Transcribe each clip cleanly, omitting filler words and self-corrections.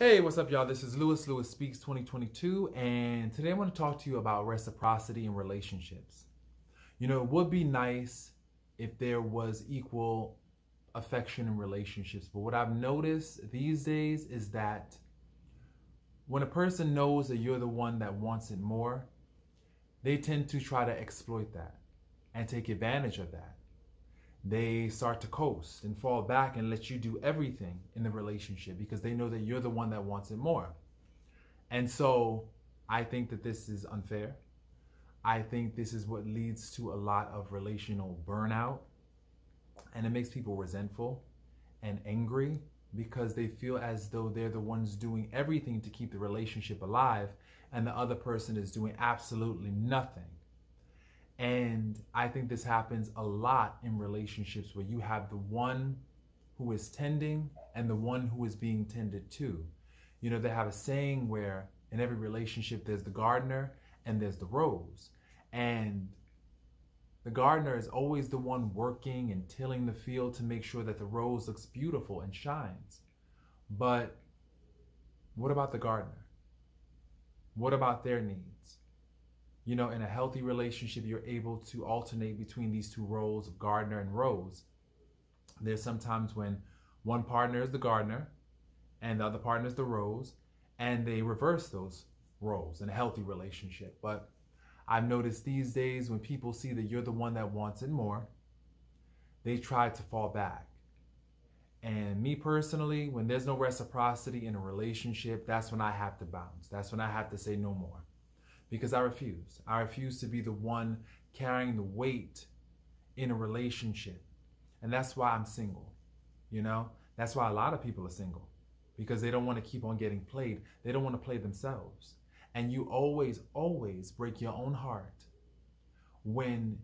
Hey, what's up, y'all? This is Lewis Speaks 2022, and today I want to talk to you about reciprocity in relationships. You know, it would be nice if there was equal affection in relationships, but what I've noticed these days is that when a person knows that you're the one that wants it more, they tend to try to exploit that and take advantage of that. They start to coast and fall back and let you do everything in the relationship because they know that you're the one that wants it more. And so I think that this is unfair. I think this is what leads to a lot of relational burnout, and it makes people resentful and angry because they feel as though they're the ones doing everything to keep the relationship alive and the other person is doing absolutely nothing. And I think this happens a lot in relationships where you have the one who is tending and the one who is being tended to. You know, they have a saying where in every relationship there's the gardener and there's the rose. And the gardener is always the one working and tilling the field to make sure that the rose looks beautiful and shines. But what about the gardener? What about their needs? You know, in a healthy relationship, you're able to alternate between these two roles of gardener and rose. There's sometimes when one partner is the gardener and the other partner is the rose, and they reverse those roles in a healthy relationship. But I've noticed these days when people see that you're the one that wants it more, they try to fall back. And me personally, when there's no reciprocity in a relationship, that's when I have to bounce. That's when I have to say no more. Because I refuse. I refuse to be the one carrying the weight in a relationship. And that's why I'm single. You know, that's why a lot of people are single, because they don't want to keep on getting played. They don't want to play themselves. And you always break your own heart when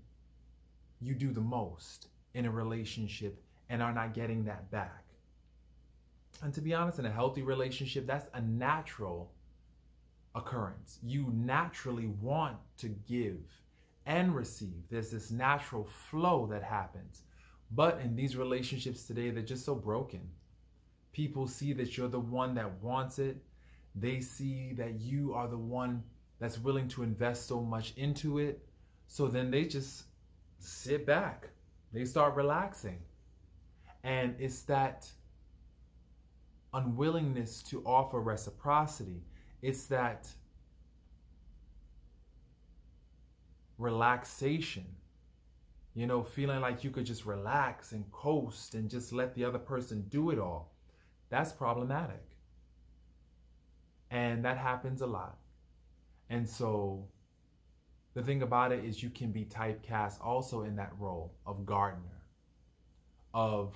you do the most in a relationship and are not getting that back. And to be honest, in a healthy relationship, that's a natural occurrence. You naturally want to give and receive. There's this natural flow that happens. But in these relationships today, they're just so broken. People see that you're the one that wants it. They see that you are the one that's willing to invest so much into it. So then they just sit back. They start relaxing. And it's that unwillingness to offer reciprocity. It's that relaxation, you know, feeling like you could just relax and coast and just let the other person do it all. That's problematic. And that happens a lot. And so the thing about it is you can be typecast also in that role of gardener, of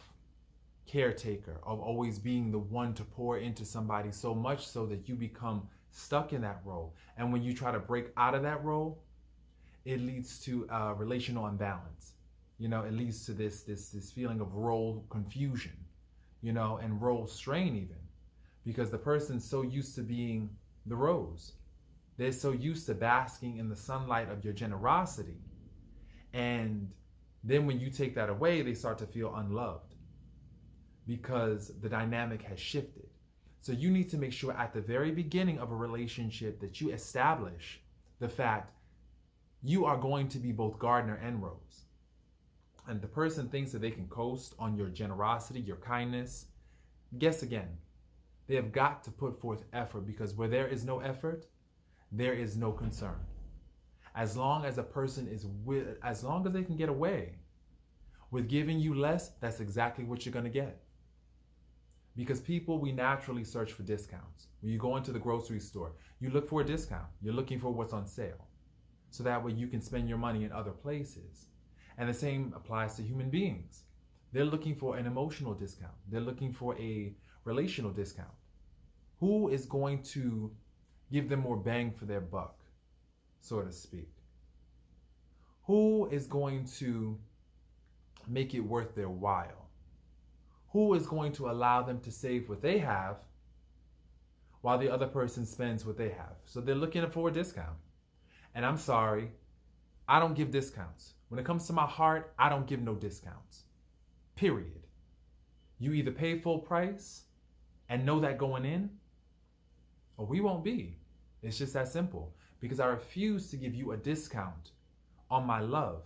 caretaker, of always being the one to pour into somebody so much so that you become stuck in that role. And when you try to break out of that role, it leads to relational imbalance. You know, it leads to this feeling of role confusion, you know, and role strain even, because the person's so used to being the rose. They're so used to basking in the sunlight of your generosity. And then when you take that away, they start to feel unloved because the dynamic has shifted. So you need to make sure at the very beginning of a relationship that you establish the fact you are going to be both gardener and rose. And the person thinks that they can coast on your generosity, your kindness. Guess again. They have got to put forth effort, because where there is no effort, there is no concern. As long as a person as long as they can get away with giving you less, that's exactly what you're going to get. Because people, we naturally search for discounts. When you go into the grocery store, you look for a discount. You're looking for what's on sale. So that way you can spend your money in other places. And the same applies to human beings. They're looking for an emotional discount. They're looking for a relational discount. Who is going to give them more bang for their buck, so to speak? Who is going to make it worth their while? Who is going to allow them to save what they have while the other person spends what they have? So they're looking for a discount. And I'm sorry, I don't give discounts. When it comes to my heart, I don't give no discounts. Period. You either pay full price and know that going in, or we won't be. It's just that simple. Because I refuse to give you a discount on my love.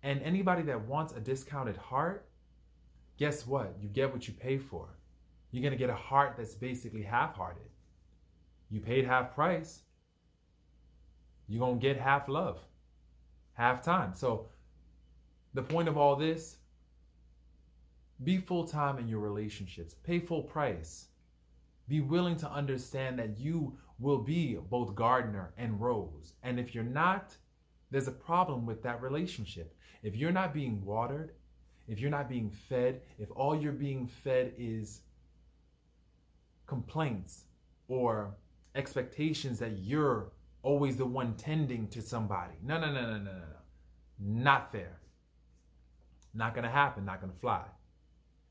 And anybody that wants a discounted heart, guess what? You get what you pay for. You're going to get a heart that's basically half-hearted. You paid half price. You're going to get half love, half time. So the point of all this, be full-time in your relationships. Pay full price. Be willing to understand that you will be both gardener and rose. And if you're not, there's a problem with that relationship. If you're not being watered, if you're not being fed, if all you're being fed is complaints or expectations that you're always the one tending to somebody. No. Not fair. Not going to happen. Not going to fly.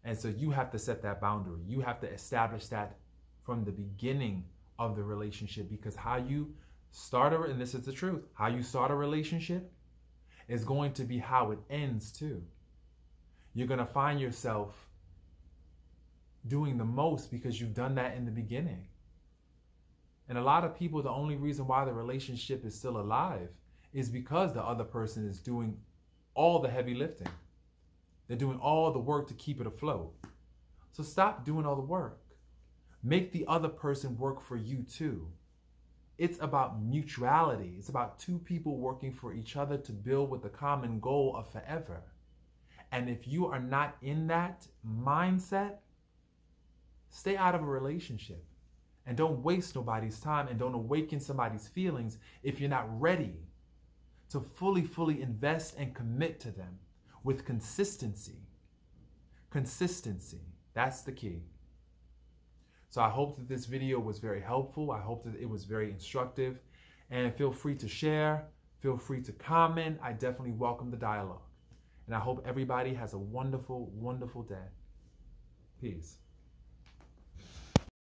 And so you have to set that boundary. You have to establish that from the beginning of the relationship, because how you start and this is the truth, how you start a relationship is going to be how it ends too. You're going to find yourself doing the most because you've done that in the beginning. And a lot of people, the only reason why the relationship is still alive is because the other person is doing all the heavy lifting. They're doing all the work to keep it afloat. So stop doing all the work. Make the other person work for you too. It's about mutuality. It's about two people working for each other to build with the common goal of forever. And if you are not in that mindset, stay out of a relationship. And don't waste nobody's time and don't awaken somebody's feelings if you're not ready to fully invest and commit to them with consistency. Consistency, that's the key. So I hope that this video was very helpful. I hope that it was very instructive. And feel free to share. Feel free to comment. I definitely welcome the dialogue. And I hope everybody has a wonderful, wonderful day. Peace.